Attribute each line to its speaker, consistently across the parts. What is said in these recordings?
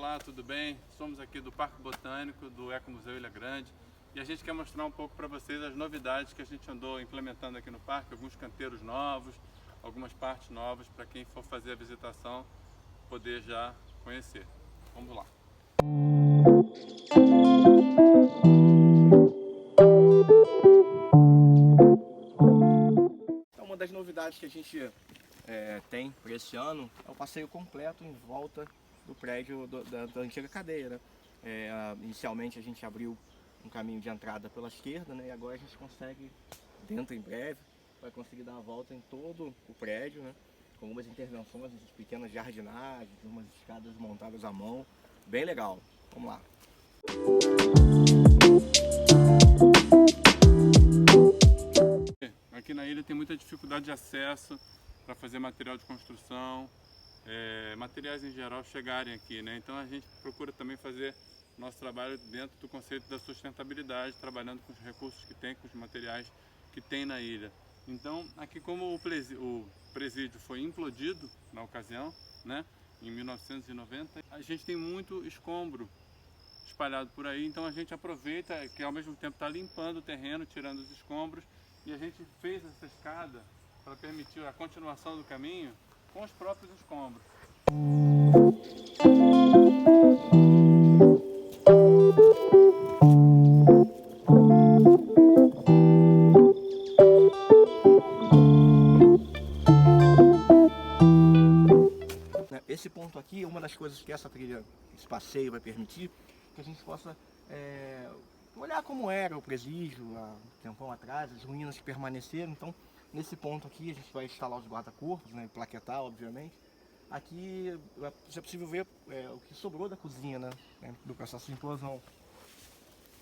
Speaker 1: Olá, tudo bem? Somos aqui do Parque Botânico, do Ecomuseu Ilha Grande, e a gente quer mostrar um pouco para vocês as novidades que a gente andou implementando aqui no parque, alguns canteiros novos, algumas partes novas para quem for fazer a visitação poder já conhecer. Vamos lá!
Speaker 2: Então, uma das novidades que a gente tem para esse ano é o passeio completo em volta do prédio da antiga cadeia, né? Inicialmente a gente abriu um caminho de entrada pela esquerda, né? E agora a gente consegue, dentro em breve, vai conseguir dar a volta em todo o prédio, né? Com algumas intervenções, pequenas jardinagens, umas escadas montadas à mão, bem legal. Vamos lá!
Speaker 1: Aqui na ilha tem muita dificuldade de acesso para fazer material de construção, materiais em geral chegarem aqui, né? Então a gente procura também fazer nosso trabalho dentro do conceito da sustentabilidade, trabalhando com os recursos que tem, com os materiais que tem na ilha. Então aqui, como o presídio foi implodido na ocasião, né, em 1990, a gente tem muito escombro espalhado por aí, então a gente aproveita que ao mesmo tempo está limpando o terreno, tirando os escombros, e a gente fez essa escada para permitir a continuação do caminho com os próprios escombros.
Speaker 2: Esse ponto aqui, uma das coisas que essa trilha, esse passeio vai permitir, que a gente possa olhar como era o presídio há um tempão atrás, as ruínas que permaneceram. Então, nesse ponto aqui, a gente vai instalar os guarda-corpos, né, plaquetar, obviamente. Aqui é possível ver o que sobrou da cozinha, né, do processo de implosão.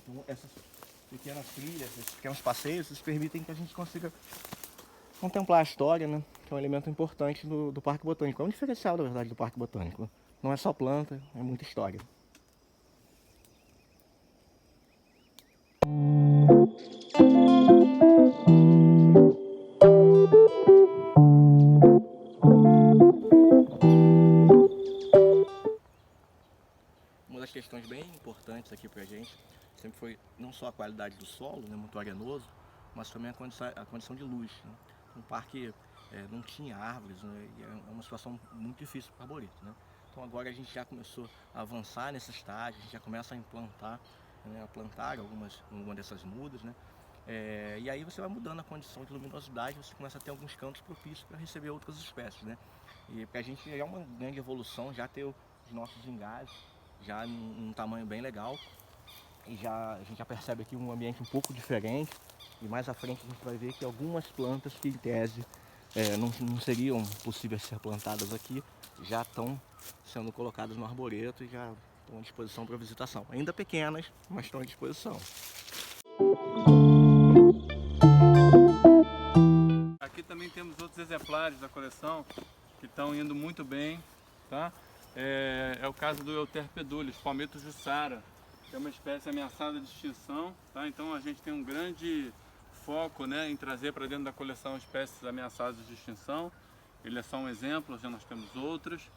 Speaker 2: Então, essas pequenas trilhas, esses pequenos passeios, eles permitem que a gente consiga contemplar a história, né, que é um elemento importante do Parque Botânico. É um diferencial, na verdade, do Parque Botânico. Não é só planta, é muita história. Uma das questões bem importantes aqui pra gente sempre foi não só a qualidade do solo, né, muito arenoso, mas também a condição de luz, né? O parque não tinha árvores, né, e é uma situação muito difícil para o arborito, né? Então agora a gente já começou a avançar nesse estágio, a gente já começa a implantar, né, a plantar alguma dessas mudas, né? E aí você vai mudando a condição de luminosidade, você começa a ter alguns cantos propícios para receber outras espécies, né? E para a gente é uma grande evolução já ter os nossos engalhos já num tamanho bem legal, e a gente já percebe aqui um ambiente um pouco diferente, e mais à frente a gente vai ver que algumas plantas que em tese não seriam possíveis ser plantadas aqui, já estão sendo colocadas no arboreto e já estão à disposição para visitação. Ainda pequenas, mas estão à disposição.
Speaker 1: Aqui também temos outros exemplares da coleção que estão indo muito bem, tá? É o caso do Euterpedulis, Palmetto jussara, que é uma espécie ameaçada de extinção, tá? Então a gente tem um grande foco, né, em trazer para dentro da coleção espécies ameaçadas de extinção. Ele é só um exemplo, já nós temos outros.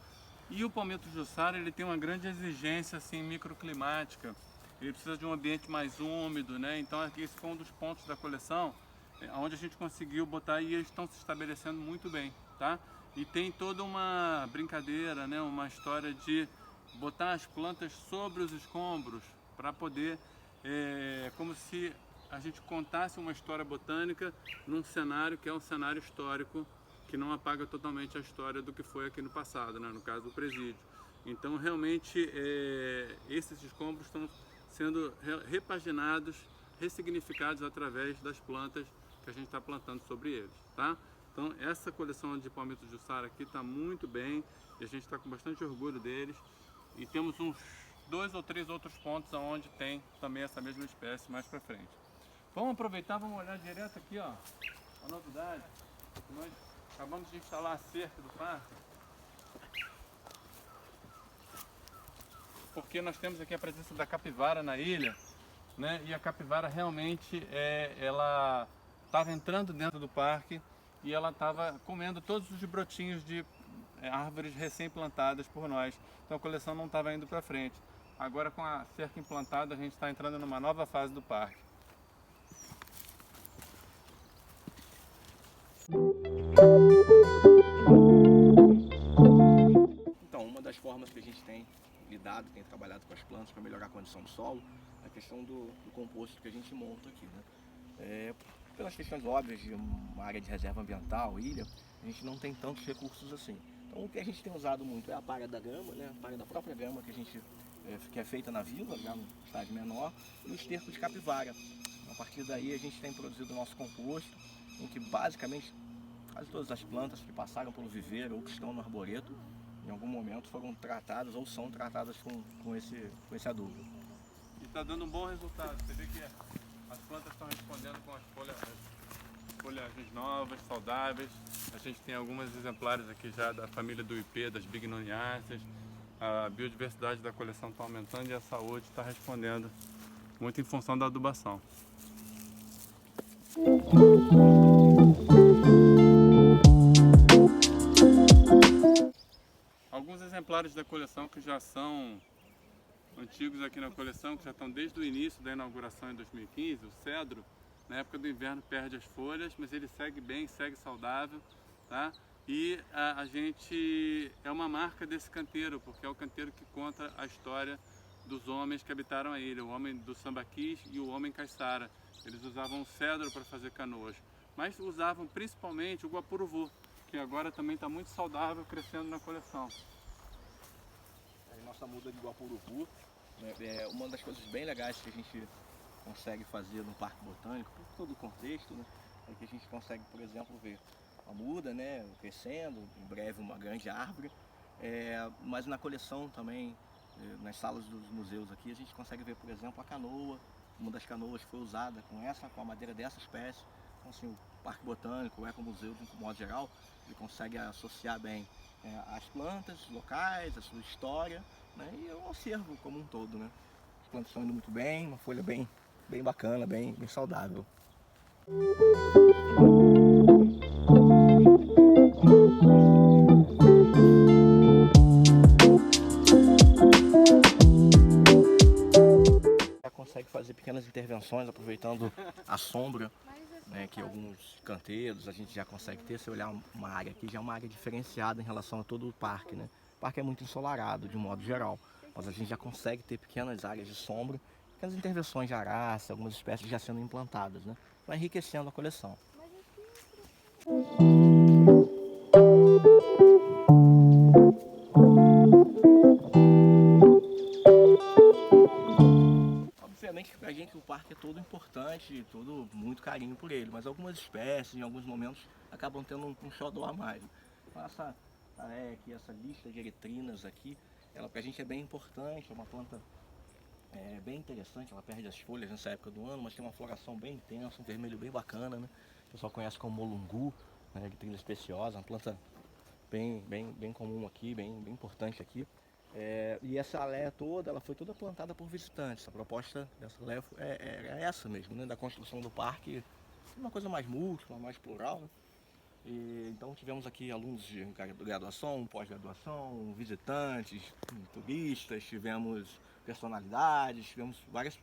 Speaker 1: E o Palmetto jussara, ele tem uma grande exigência assim, microclimática. Ele precisa de um ambiente mais úmido, né? Então aqui esse foi um dos pontos da coleção onde a gente conseguiu botar, e eles estão se estabelecendo muito bem, tá? E tem toda uma brincadeira, né? Uma história de botar as plantas sobre os escombros para poder, como se a gente contasse uma história botânica num cenário que é um cenário histórico, que não apaga totalmente a história do que foi aqui no passado, né? No caso do presídio. Então realmente esses escombros estão sendo repaginados, ressignificados através das plantas que a gente está plantando sobre eles, tá? Então essa coleção de Palmetto jussara aqui está muito bem, e a gente está com bastante orgulho deles, e temos uns 2 ou 3 outros pontos onde tem também essa mesma espécie mais para frente. Vamos aproveitar, vamos olhar direto aqui, ó, a novidade. Nós acabamos de instalar a cerca do parque, porque nós temos aqui a presença da capivara na ilha, né? E a capivara realmente ela estava entrando dentro do parque e ela estava comendo todos os brotinhos de árvores recém-plantadas por nós. Então a coleção não estava indo para frente. Agora, com a cerca implantada, a gente está entrando numa nova fase do parque.
Speaker 2: Então, uma das formas que a gente tem lidado, tem trabalhado com as plantas para melhorar a condição do solo, é a questão do composto que a gente monta aqui, né? Pelas questões óbvias de uma área de reserva ambiental, ilha, a gente não tem tantos recursos assim. Então, o que a gente tem usado muito é a palha da grama, né? A palha da própria grama que é feita na vila, já no estágio menor, e o esterco de capivara. A partir daí a gente tem produzido o nosso composto, em que basicamente quase todas as plantas que passaram pelo viveiro ou que estão no arboreto, em algum momento foram tratadas ou são tratadas com esse adubo.
Speaker 1: E está dando um bom resultado. Você vê que as plantas estão respondendo com as folhagens novas, saudáveis. A gente tem alguns exemplares aqui já da família do ipê, das bignoniáceas. A biodiversidade da coleção está aumentando e a saúde está respondendo muito em função da adubação. Alguns exemplares da coleção que já são antigos aqui na coleção, que já estão desde o início da inauguração em 2015, o cedro, na época do inverno perde as folhas, mas ele segue bem, segue saudável, tá? E a gente é uma marca desse canteiro, porque é o canteiro que conta a história dos homens que habitaram a ilha, o homem do sambaquis e o homem caiçara. Eles usavam o cedro para fazer canoas, mas usavam principalmente o guapuruvu, que agora também está muito saudável, crescendo na coleção.
Speaker 2: A nossa muda de guapuruvu, né, é uma das coisas bem legais que a gente consegue fazer no Parque Botânico, por todo o contexto, né, é que a gente consegue, por exemplo, ver a muda, né, crescendo, em breve uma grande árvore, mas na coleção também, nas salas dos museus aqui, a gente consegue ver, por exemplo, a canoa. Uma das canoas foi usada com a madeira dessa espécie. Então, assim, o Parque Botânico, o Ecomuseu, de um modo geral, ele consegue associar bem as plantas locais, a sua história, né, e o acervo como um todo, né. As plantas estão indo muito bem, uma folha bem bacana, bem saudável. Consegue fazer pequenas intervenções aproveitando a sombra, né, que alguns canteiros a gente já consegue ter. Se olhar uma área aqui, já é uma área diferenciada em relação a todo o parque, né? O parque é muito ensolarado de um modo geral, mas a gente já consegue ter pequenas áreas de sombra, pequenas intervenções de araça, algumas espécies já sendo implantadas, né? Vai enriquecendo a coleção. Obviamente pra gente o parque é todo importante, todo muito carinho por ele, mas algumas espécies em alguns momentos acabam tendo um xodó a mais. Essa aqui, essa lista de eritrinas aqui, ela pra gente é bem importante, é uma planta bem interessante, ela perde as folhas nessa época do ano, mas tem uma floração bem intensa, um vermelho bem bacana, né? O pessoal conhece como molungu, né? Eritrina especiosa, uma planta bem comum aqui, bem importante aqui. E essa alé toda, ela foi toda plantada por visitantes. A proposta dessa alé é essa mesmo, né? Da construção do parque, uma coisa mais múltipla, mais plural, né? Então tivemos aqui alunos de graduação, pós-graduação, visitantes, turistas, tivemos personalidades, tivemos várias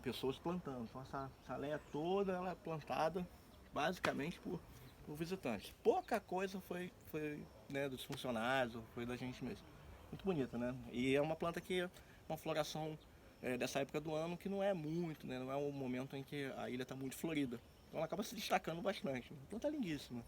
Speaker 2: pessoas plantando. Então essa alé toda ela é plantada basicamente por visitantes. Pouca coisa foi né, dos funcionários, foi da gente mesmo. Muito bonita, né? E é uma planta que é uma floração dessa época do ano que não é muito, né? Não é um momento em que a ilha está muito florida. Então ela acaba se destacando bastante. A planta é lindíssima.